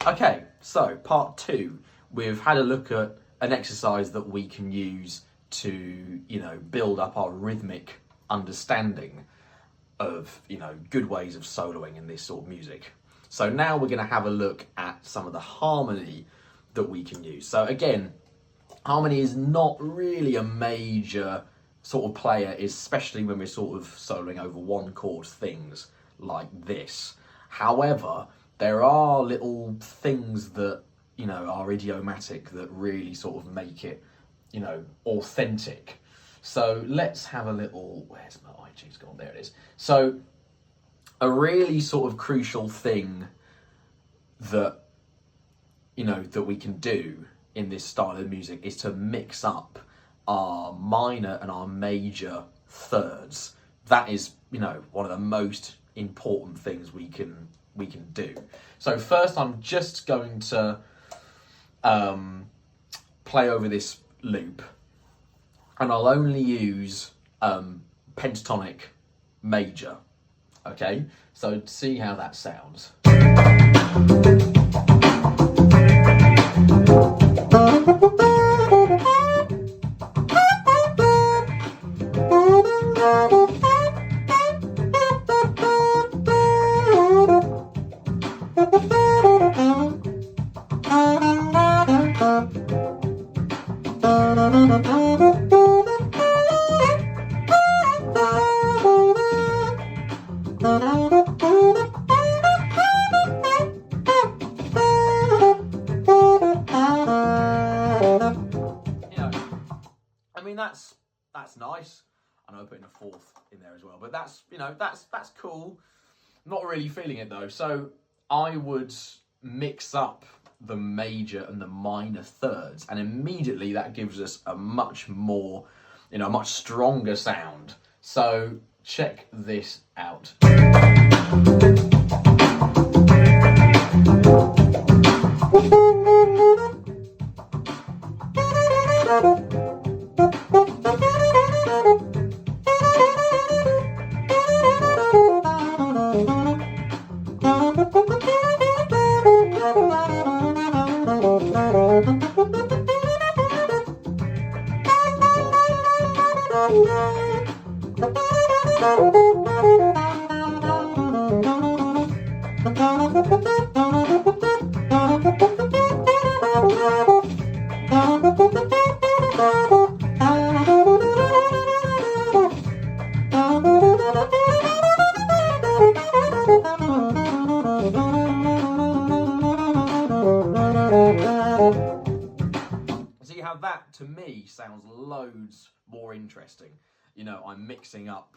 Okay, so part 2, we've had a look at an exercise that we can use to, build up our rhythmic understanding of, good ways of soloing in this sort of music. So now we're going to have a look at some of the harmony that we can use. So again, harmony is not really a major sort of player, especially when we're sort of soloing over one chord things like this. However, there are little things that, are idiomatic that really sort of make it, authentic. So let's have a little, where's my iTunes gone? There it is. So a really sort of crucial thing that, that we can do in this style of music is to mix up our minor and our major thirds. That is, one of the most important things we can do. So first, I'm just going to play over this loop, and I'll only use pentatonic major. Okay, so see how that sounds. That's nice. I know I'm putting a fourth in there as well, but that's cool. Not really feeling it though. So I would mix up the major and the minor thirds, and immediately that gives us a much more, a much stronger sound. So check this out. See how that, to me, sounds loads more interesting. I'm mixing up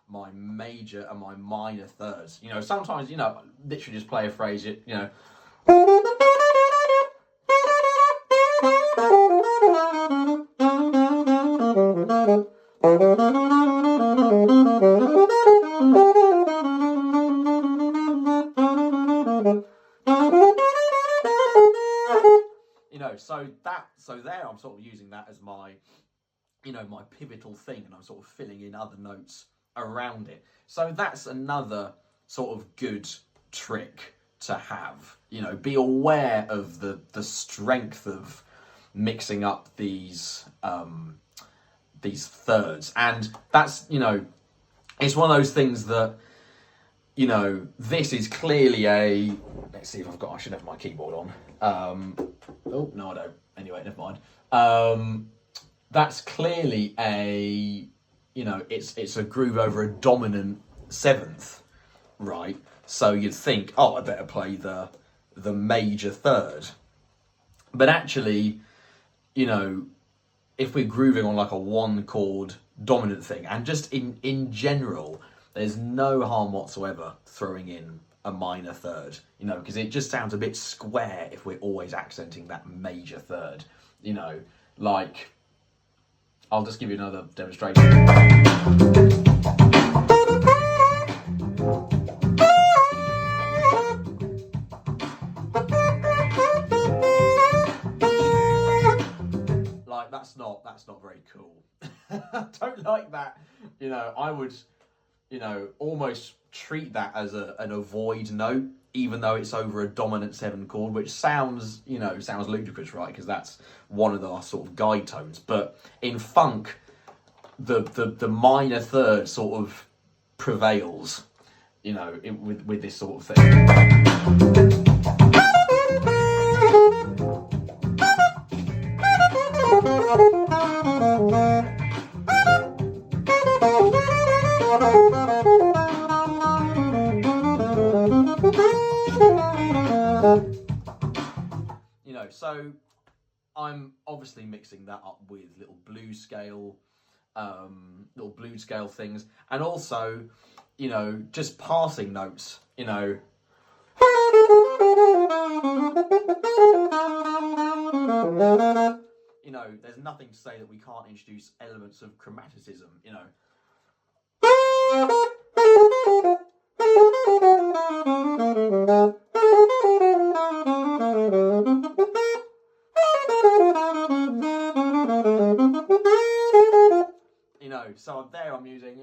my major and my minor thirds. Sometimes, literally just play a phrase, so there I'm sort of using that as my, my pivotal thing, and I'm sort of filling in other notes around it. So that's another sort of good trick to have. Be aware of the strength of mixing up these thirds, and that's it's one of those things that this is clearly a. Let's see if I should have my keyboard on. Oh no, I don't. Anyway, never mind. That's clearly a, it's a groove over a dominant seventh, right? So you'd think, oh, I better play the major third. But actually, if we're grooving on like a one chord dominant thing, and just in general, there's no harm whatsoever throwing in a minor third, because it just sounds a bit square if we're always accenting that major third, like, I'll just give you another demonstration. Like, that's not very cool. I don't like that. I would, almost treat that as an avoid note even though it's over a dominant 7 chord, which sounds ludicrous, right? Because that's one of our sort of guide tones. But in funk, the minor third sort of prevails, with this sort of thing. So I'm obviously mixing that up with little blues scale things, and also, just passing notes, there's nothing to say that we can't introduce elements of chromaticism, So I'm using,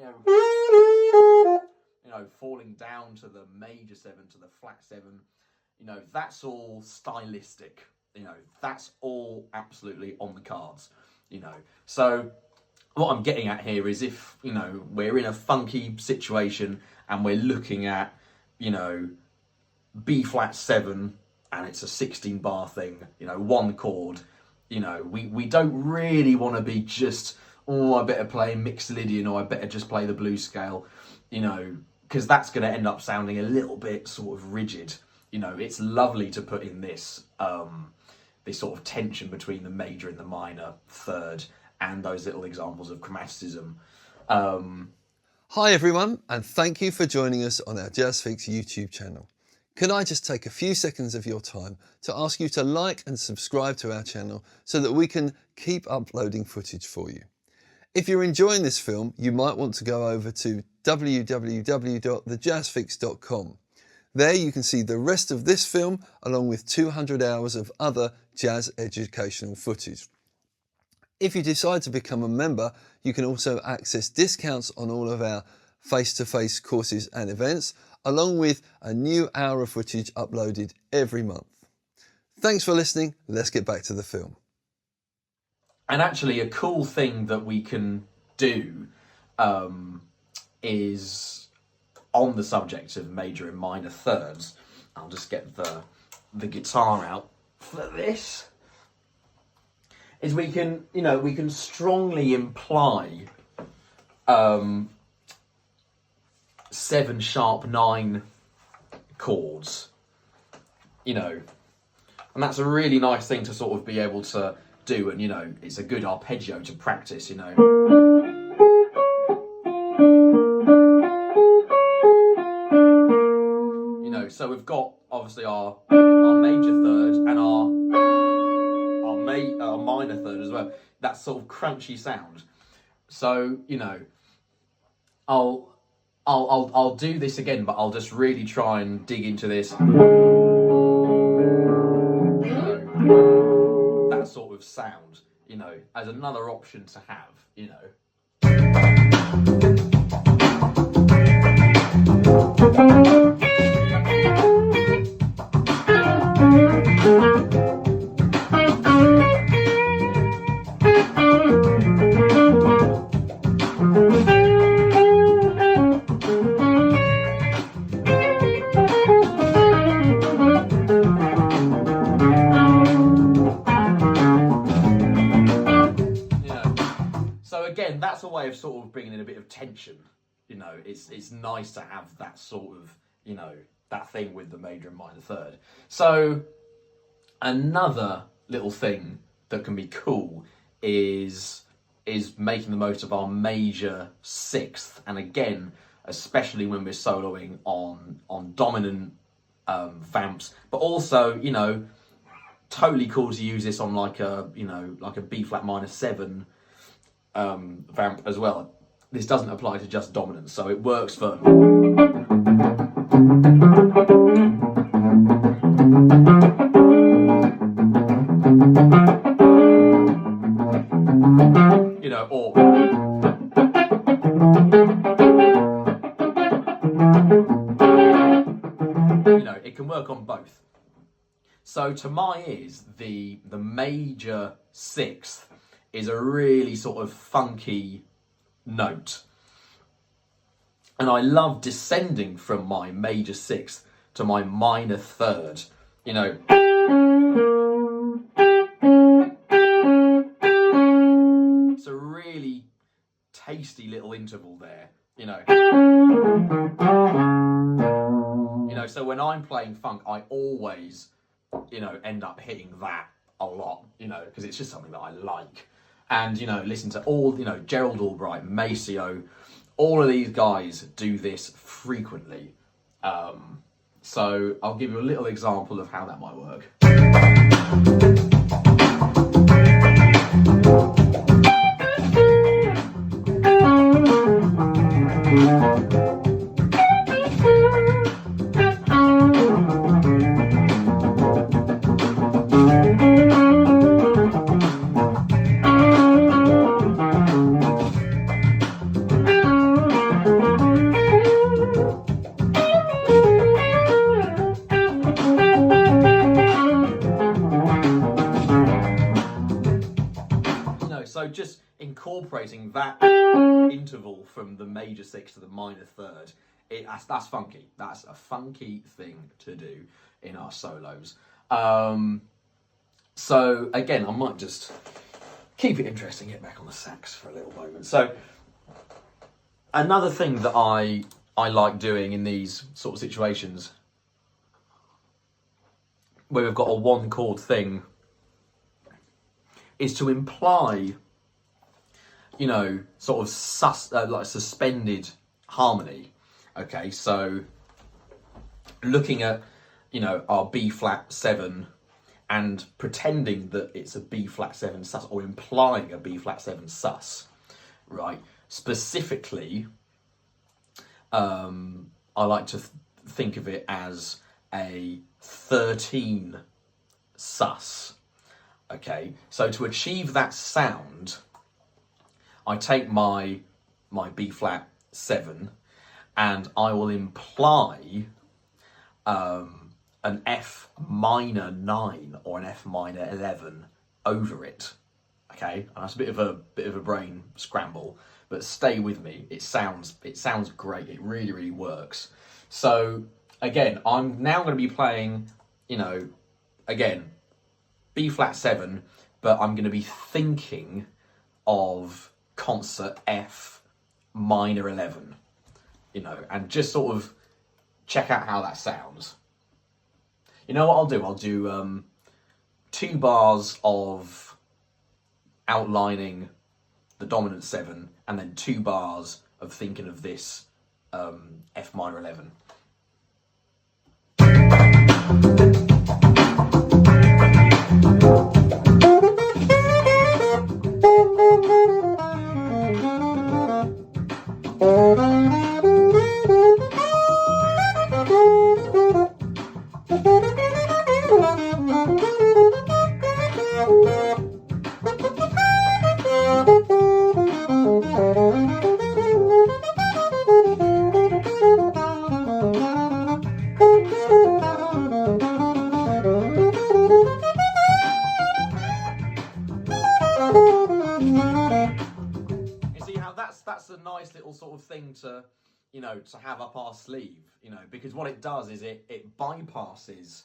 falling down to the major 7 to the flat 7. That's all stylistic. That's all absolutely on the cards. So what I'm getting at here is if, we're in a funky situation and we're looking at, B flat 7 and it's a 16 bar thing, 1 chord, we don't really want to be just, I better play Mixolydian, or I better just play the blues scale, because that's going to end up sounding a little bit sort of rigid. It's lovely to put in this sort of tension between the major and the minor third, and those little examples of chromaticism. Hi everyone, and thank you for joining us on our JazzFix YouTube channel. Can I just take a few seconds of your time to ask you to like and subscribe to our channel so that we can keep uploading footage for you. If you're enjoying this film, you might want to go over to www.thejazzfix.com. There you can see the rest of this film along with 200 hours of other jazz educational footage. If you decide to become a member, you can also access discounts on all of our face-to-face courses and events, along with a new hour of footage uploaded every month. Thanks for listening. Let's get back to the film. And actually, a cool thing that we can do is, on the subject of major and minor thirds, I'll just get the guitar out for this, is we can strongly imply 7 sharp 9 chords, and that's a really nice thing to sort of be able to do, and it's a good arpeggio to practice, so we've got obviously our major third and our minor third as well, that sort of crunchy sound. So I'll do this again, but I'll just really try and dig into this, that sort of sound, as another option to have, Again, that's a way of sort of bringing in a bit of tension. It's nice to have that sort of, that thing with the major and minor third. So another little thing that can be cool is making the most of our major 6th, and again, especially when we're soloing on dominant vamps, but also, totally cool to use this on like a B flat minor 7 vamp as well. This doesn't apply to just dominance, so it works for or it can So to my ears, the major sixth is a really sort of funky note. And I love descending from my major sixth to my minor third, you know. It's a really tasty little interval there, you know. You know, so when I'm playing funk, I always, you know, end up hitting that a lot, you know, because it's just something that I like. And, you know, listen to all, you know, Gerald Albright, Maceo, all of these guys do this frequently. So I'll give you a little example of how that might work. So just incorporating that interval from the major sixth to the minor third, that's funky. That's a funky thing to do in our solos. So again, I might just keep it interesting, get back on the sax for a little moment. So another thing that I like doing in these sort of situations where we've got a one chord thing is to imply, you know, sort of like suspended harmony. Okay, so looking at, you know, our B flat 7 and pretending that it's a B flat 7 sus, or implying a B flat 7 sus, right? Specifically, I like to think of it as a 13 sus. Okay, so to achieve that sound, I take my B flat 7 and I will imply an F minor 9 or an F minor 11 over it. Okay, and that's a bit of a brain scramble, but stay with me. It sounds great. It really, really works. So again, I'm now going to be playing, you know, again, B flat 7, but I'm going to be thinking of concert F minor 11, you know, and just sort of check out how that sounds. You know what I'll do? I'll do 2 bars of outlining the dominant 7 and then 2 bars of thinking of this F minor 11. That's a nice little sort of thing to, you know, to have up our sleeve, you know, because what it does is it bypasses,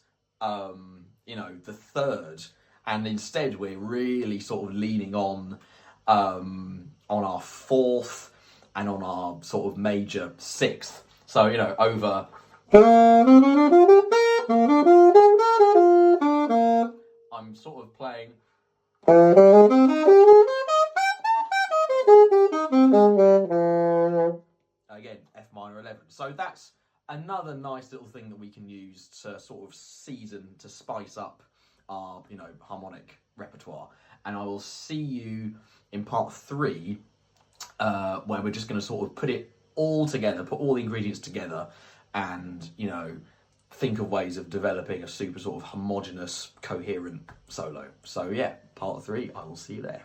you know, the third, and instead we're really sort of leaning on our fourth and on our sort of major sixth. So, you know, over. I'm sort of playing. Again, F minor 11. So that's another nice little thing that we can use to sort of season, to spice up our, you know, harmonic repertoire. And I will see you in part 3, where we're just going to sort of put it all together, put all the ingredients together, and, you know, think of ways of developing a super sort of homogeneous, coherent solo. So yeah, part 3, I will see you there.